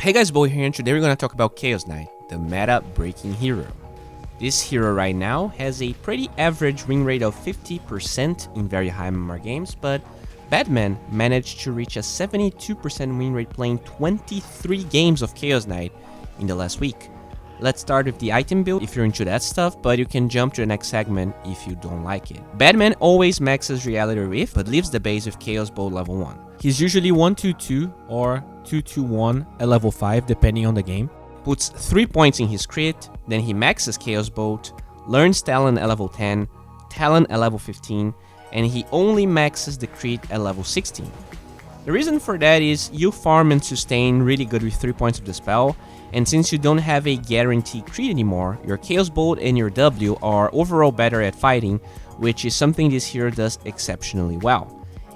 Hey guys, Bowie here, and today we're going to talk about Chaos Knight, the meta-breaking hero. This hero right now has a pretty average win rate of 50% in very high MMR games, but Batman managed to reach a 72% win rate playing 23 games of Chaos Knight in the last week. Let's start with the item build if you're into that stuff, but you can jump to the next segment if you don't like it. Batman always maxes Reality Rift, but leaves the base with Chaos Bolt level 1. He's usually 1-2-2 or 2-2-1 at level 5 depending on the game. Puts 3 points in his crit, then he maxes Chaos Bolt, learns Talon at level 10, Talon at level 15, and he only maxes the crit at level 16. The reason for that is you farm and sustain really good with 3 points of the spell, and since you don't have a guaranteed crit anymore, your Chaos Bolt and your W are overall better at fighting, which is something this hero does exceptionally well.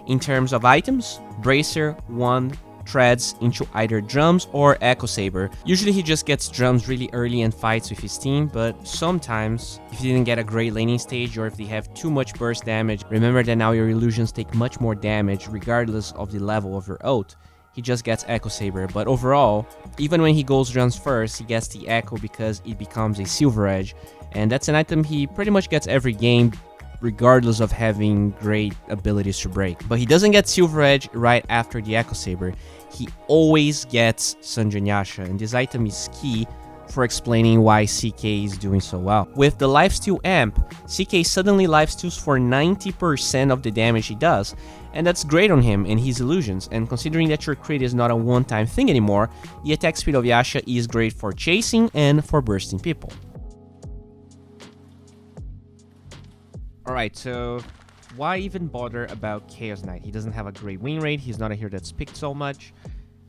In terms of items, Bracer, Wand, Treads into either Drums or Echo Saber. Usually he just gets Drums really early and fights with his team, but sometimes, if you didn't get a great laning stage or if they have too much burst damage, remember that now your illusions take much more damage regardless of the level of your ult. He just gets Echo Saber, but overall, even when he goes Drums first, he gets the Echo because it becomes a Silver Edge, and that's an item he pretty much gets every game, regardless of having great abilities to break. But he doesn't get Silver Edge right after the Echo Saber. He always gets Sanjay Nyasha, and this item is key for explaining why CK is doing so well. With the Lifesteal amp, CK suddenly lifesteals for 90% of the damage he does, and that's great on him and his illusions, and considering that your crit is not a one-time thing anymore, the attack speed of Yasha is great for chasing and for bursting people. Alright, so why even bother about Chaos Knight? He doesn't have a great win rate, he's not a hero that's picked so much,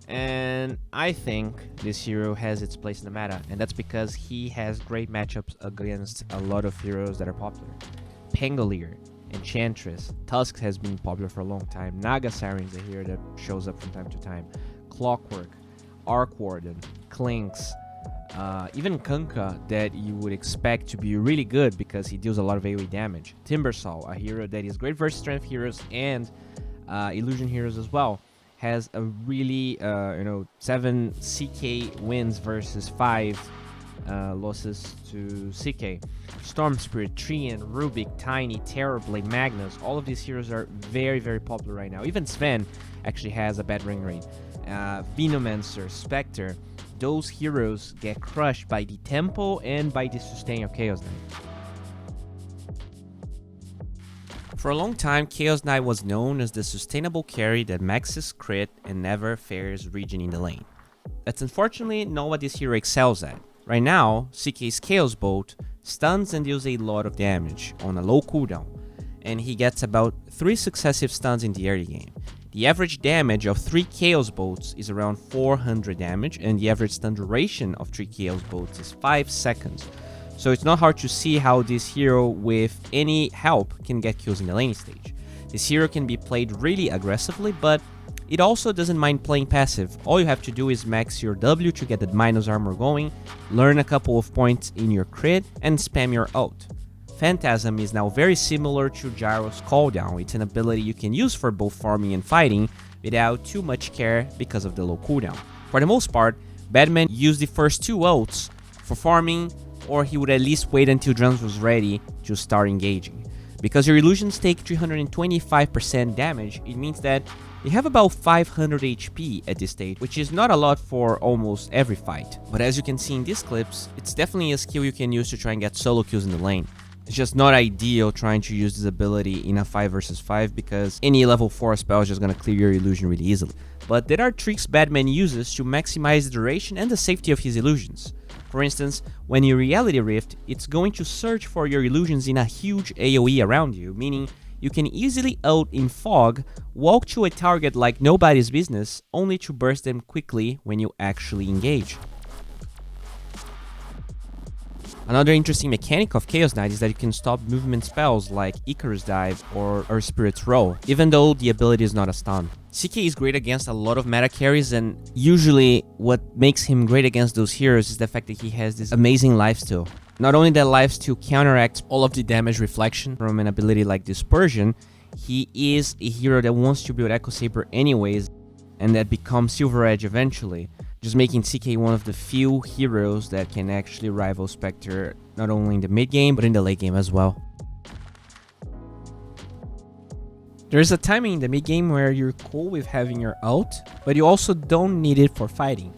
and I think this hero has its place in the meta, and that's because he has great matchups against a lot of heroes that are popular. Pangolier, Enchantress, Tusk has been popular for a long time, Naga Siren is a hero that shows up from time to time, Clockwork, Arc Warden, Clinks, even Kunkka that you would expect to be really good because he deals a lot of AoE damage. Timbersaw, a hero that is great versus strength heroes and illusion heroes as well, has a really 7 CK wins versus 5 losses to CK. Storm Spirit, Treant, Rubik, Tiny, Terrorblade, Magnus, all of these heroes are very, very popular right now. Even Sven actually has a bad ring rate. Venomancer, Spectre, those heroes get crushed by the tempo and by the sustain of Chaos Knight. For a long time, Chaos Knight was known as the sustainable carry that maxes crit and never fares regen in the lane. That's unfortunately not what this hero excels at. Right now, CK's Chaos Bolt stuns and deals a lot of damage on a low cooldown, and he gets about 3 successive stuns in the early game. The average damage of 3 Chaos Bolts is around 400 damage, and the average stun duration of 3 Chaos Bolts is 5 seconds. So it's not hard to see how this hero with any help can get kills in the laning stage. This hero can be played really aggressively, but it also doesn't mind playing passive. All you have to do is max your W to get that minus armor going, learn a couple of points in your crit, and spam your ult. Phantasm is now very similar to Gyro's cooldown. It's an ability you can use for both farming and fighting without too much care because of the low cooldown. For the most part, Batman used the first 2 ults for farming, or he would at least wait until Drums was ready to start engaging. Because your illusions take 325% damage, it means that you have about 500 HP at this stage, which is not a lot for almost every fight. But as you can see in these clips, it's definitely a skill you can use to try and get solo kills in the lane. It's just not ideal trying to use this ability in a 5 versus 5 because any level 4 spell is just going to clear your illusion really easily. But there are tricks Batman uses to maximize the duration and the safety of his illusions. For instance, when you Reality Rift, it's going to search for your illusions in a huge AoE around you, meaning you can easily ult in fog, walk to a target like nobody's business, only to burst them quickly when you actually engage. Another interesting mechanic of Chaos Knight is that you can stop movement spells like Icarus Dive or Spirit's Roll, even though the ability is not a stun. CK is great against a lot of meta carries, and usually what makes him great against those heroes is the fact that he has this amazing lifesteal. Not only that lifesteal counteracts all of the damage reflection from an ability like Dispersion, he is a hero that wants to build Echo Saber anyways, and that becomes Silver Edge eventually. just making CK one of the few heroes that can actually rival Spectre not only in the mid game but in the late game as well. There's a timing in the mid game where you're cool with having your ult, but you also don't need it for fighting.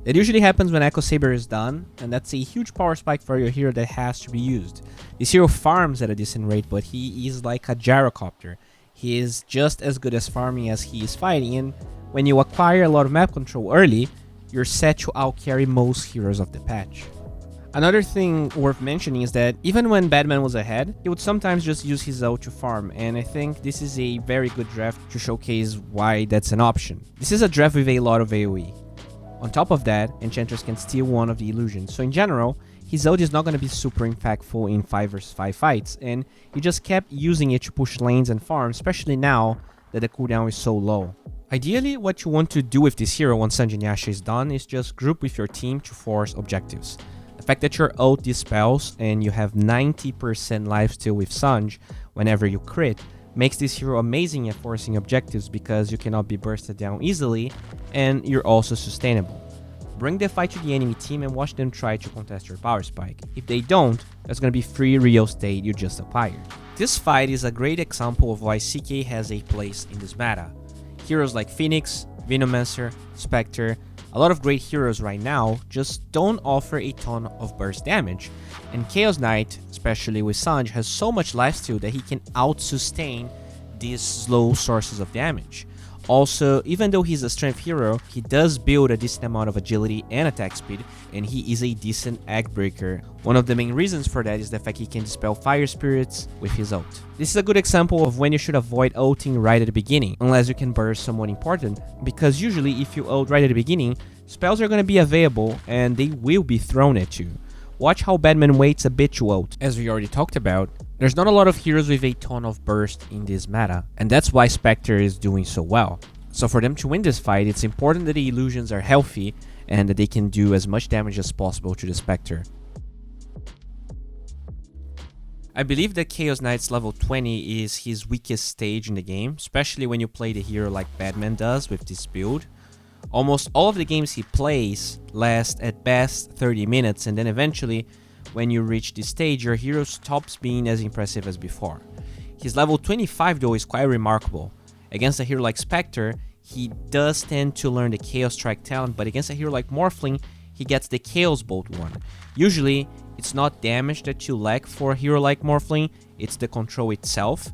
That usually happens when Echo Saber is done, and that's a huge power spike for your hero that has to be used. This hero farms at a decent rate, but he is like a gyrocopter. He is just as good as farming as he is fighting, and when you acquire a lot of map control early, you're set to outcarry most heroes of the patch. Another thing worth mentioning is that even when Batman was ahead, he would sometimes just use his ult to farm, and I think this is a very good draft to showcase why that's an option. This is a draft with a lot of AoE. On top of that, Enchantress can steal one of the illusions, so in general, his ult is not going to be super impactful in 5 vs 5 fights, and he just kept using it to push lanes and farm, especially now that the cooldown is so low. Ideally, what you want to do with this hero once Sanjin Yasha is done is just group with your team to force objectives. The fact that your ult dispels and you have 90% lifesteal with Sanj whenever you crit makes this hero amazing at forcing objectives because you cannot be bursted down easily and you're also sustainable. Bring the fight to the enemy team and watch them try to contest your power spike. If they don't, there's gonna be free real estate you just acquired. This fight is a great example of why CK has a place in this meta. Heroes like Phoenix, Venomancer, Spectre, a lot of great heroes right now just don't offer a ton of burst damage, and Chaos Knight, especially with Sanj, has so much lifesteal that he can out-sustain these slow sources of damage. Also, even though he's a strength hero, he does build a decent amount of agility and attack speed, and he is a decent egg breaker. One of the main reasons for that is the fact he can dispel fire spirits with his ult. This is a good example of when you should avoid ulting right at the beginning, unless you can burst someone important, because usually if you ult right at the beginning, spells are going to be available and they will be thrown at you. Watch how Batman waits a bit to ult. As we already talked about, there's not a lot of heroes with a ton of burst in this meta, and that's why Spectre is doing so well. So for them to win this fight, it's important that the illusions are healthy and that they can do as much damage as possible to the Spectre. I believe that Chaos Knight's level 20 is his weakest stage in the game, especially when you play the hero like Batman does with this build. Almost all of the games he plays last at best 30 minutes, and then eventually, when you reach this stage, your hero stops being as impressive as before. His level 25 though is quite remarkable. Against a hero like Spectre, he does tend to learn the Chaos Strike talent, but against a hero like Morphling, he gets the Chaos Bolt one. Usually, it's not damage that you lack for a hero like Morphling, it's the control itself.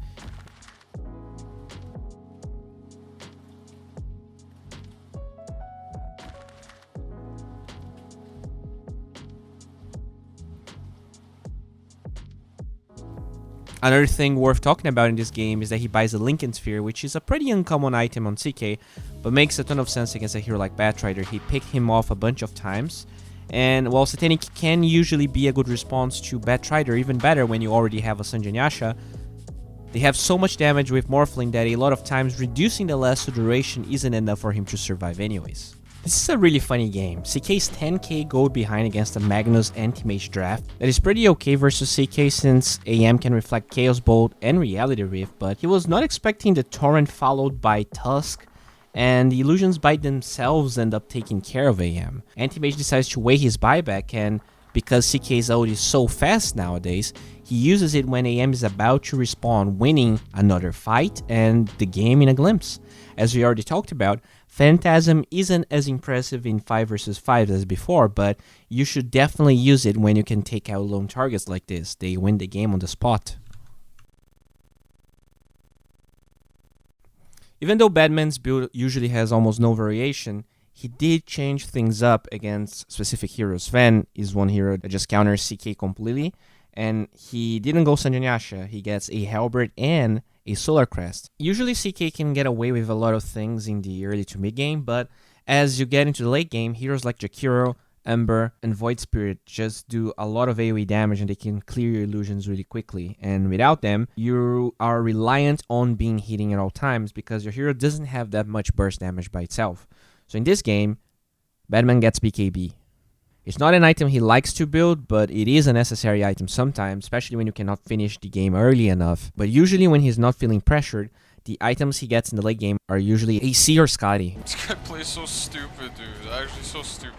Another thing worth talking about in this game is that he buys a Lincoln Sphere, which is a pretty uncommon item on CK, but makes a ton of sense against a hero like Batrider. He picked him off a bunch of times, and while Satanic can usually be a good response to Batrider, even better when you already have a Sanjin Yasha, they have so much damage with Morphling that a lot of times reducing the lasso duration isn't enough for him to survive anyways. This is a really funny game. CK's 10k gold behind against a Magnus anti-mage draft that is pretty okay versus CK since AM can reflect Chaos Bolt and Reality Rift, but he was not expecting the Torrent followed by Tusk, and the illusions by themselves end up taking care of AM. Anti-mage decides to wait his buyback, and because CK's ult is so fast nowadays, he uses it when AM is about to respawn, winning another fight and the game in a glimpse. As we already talked about, Phantasm isn't as impressive in 5 vs 5 as before, but you should definitely use it when you can take out lone targets like this. They win the game on the spot. Even though Batman's build usually has almost no variation, he did change things up against specific heroes. Sven is one hero that just counters CK completely, and he didn't go Sanjin Yasha. He gets a Halberd and a Solar Crest. Usually CK can get away with a lot of things in the early to mid game, but as you get into the late game, heroes like Jakiro, Ember, and Void Spirit just do a lot of AoE damage and they can clear your illusions really quickly. And without them, you are reliant on being hitting at all times because your hero doesn't have that much burst damage by itself. So in this game, Batman gets BKB. It's not an item he likes to build, but it is a necessary item sometimes, especially when you cannot finish the game early enough. But usually when he's not feeling pressured, the items he gets in the late game are usually AC or Scotty. This guy plays so stupid, dude. Actually so stupid.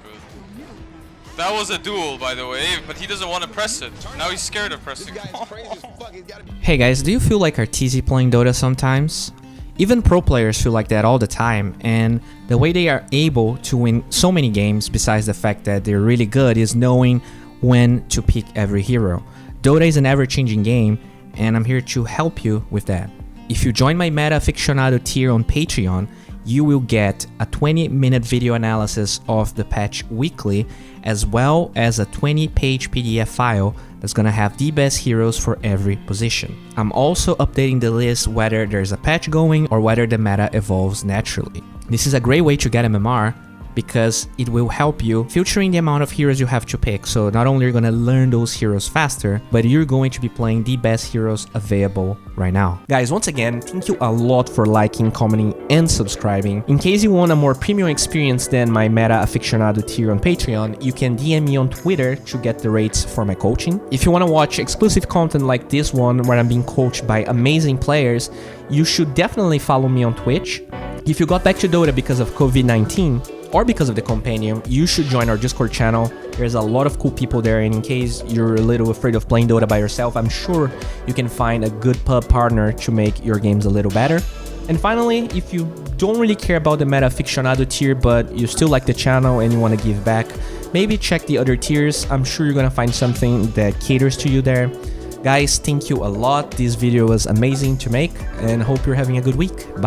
That was a duel, by the way, but he doesn't want to press it. Now he's scared of pressing it. Hey guys, do you feel like artsy playing Dota sometimes? Even pro players feel like that all the time, and the way they are able to win so many games, besides the fact that they're really good, is knowing when to pick every hero. Dota is an ever-changing game, and I'm here to help you with that. If you join my Meta Aficionado tier on Patreon, you will get a 20-minute video analysis of the patch weekly, as well as a 20-page PDF file that's gonna have the best heroes for every position. I'm also updating the list whether there's a patch going or whether the meta evolves naturally. This is a great way to get MMR because it will help you filtering the amount of heroes you have to pick. So not only are you going to learn those heroes faster, but you're going to be playing the best heroes available right now. Guys, once again, thank you a lot for liking, commenting, and subscribing. In case you want a more premium experience than my Meta Aficionado tier on Patreon, you can DM me on Twitter to get the rates for my coaching. If you want to watch exclusive content like this one, where I'm being coached by amazing players, you should definitely follow me on Twitch. If you got back to Dota because of COVID-19, or because of the Compendium, you should join our Discord channel. There's a lot of cool people there, and in case you're a little afraid of playing Dota by yourself, I'm sure you can find a good pub partner to make your games a little better. And finally, if you don't really care about the Meta Aficionado tier, but you still like the channel and you want to give back, maybe check the other tiers. I'm sure you're gonna find something that caters to you there. Guys, thank you a lot. This video was amazing to make, and hope you're having a good week. Bye.